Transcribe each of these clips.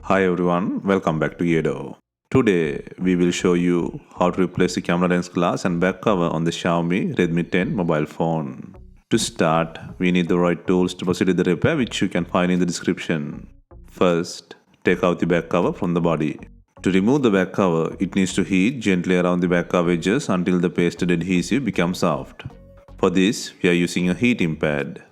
Hi everyone, welcome back to DYOR. Today we will show you how to replace the camera lens glass and back cover on the Xiaomi Redmi 10 mobile phone. To start, we need the right tools to proceed with the repair, which you can find in the description. First, take out the back cover from the body. To remove the back cover, it needs to heat gently around the back cover edges until the pasted adhesive becomes soft. For this, we are using a heating pad.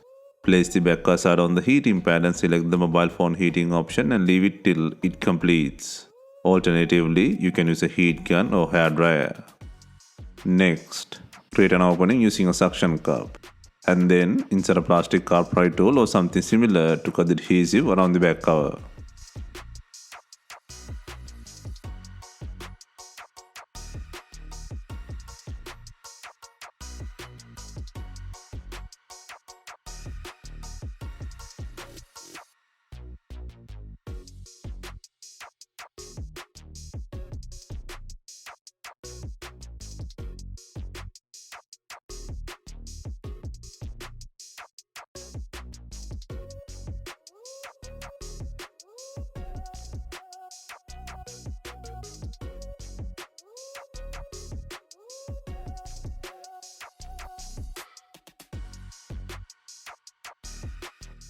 Place the back cursor on the heating pad and select the mobile phone heating option and leave it till it completes. Alternatively, you can use a heat gun or hair dryer. Next, create an opening using a suction cup. And then insert a plastic carb pry tool or something similar to cut the adhesive around the back cover.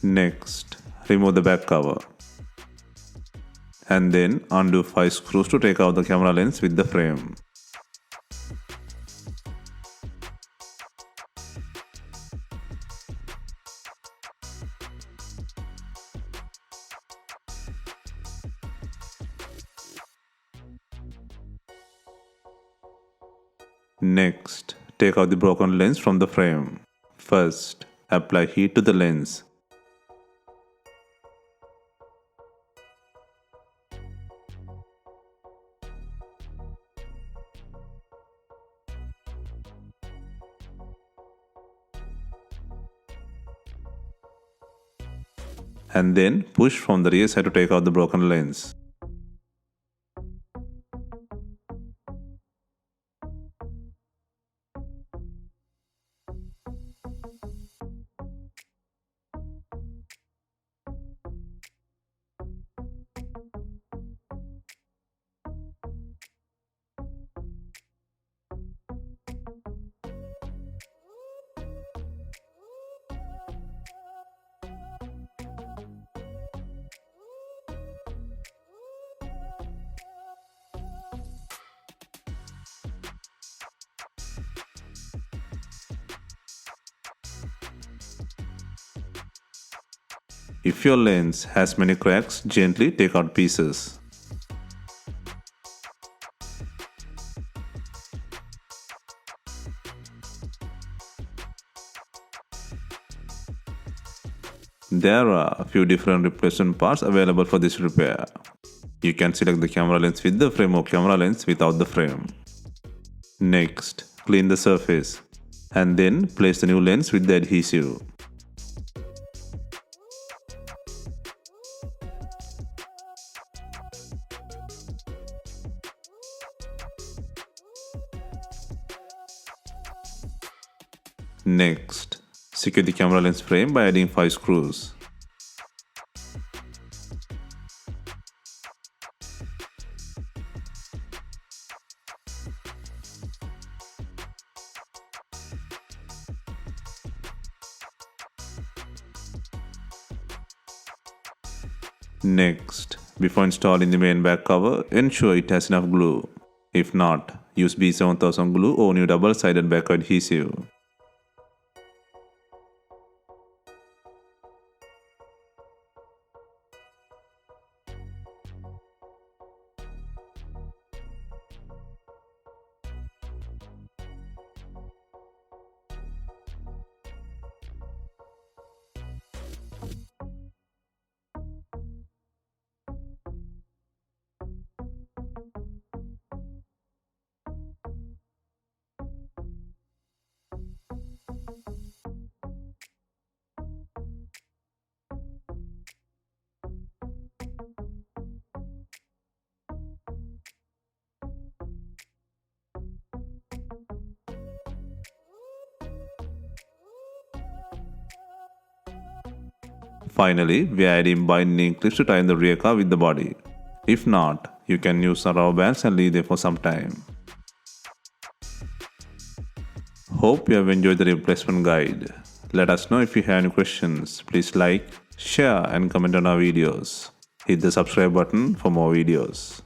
Next, remove the back cover. And then undo 5 screws to take out the camera lens with the frame. Next, take out the broken lens from the frame. First, apply heat to the lens. And then push from the rear side to take out the broken lens. If your lens has many cracks, gently take out pieces. There are a few different replacement parts available for this repair. You can select the camera lens with the frame or camera lens without the frame. Next, clean the surface and then place the new lens with the adhesive. Next, secure the camera lens frame by adding 5 screws. Next, before installing the main back cover, ensure it has enough glue. If not, use B7000 glue or new double-sided back adhesive. Finally, we are adding binding clips to tie in the rear car with the body. If not, you can use some rubber bands and leave them for some time. Hope you have enjoyed the replacement guide. Let us know if you have any questions. Please like, share and comment on our videos. Hit the subscribe button for more videos.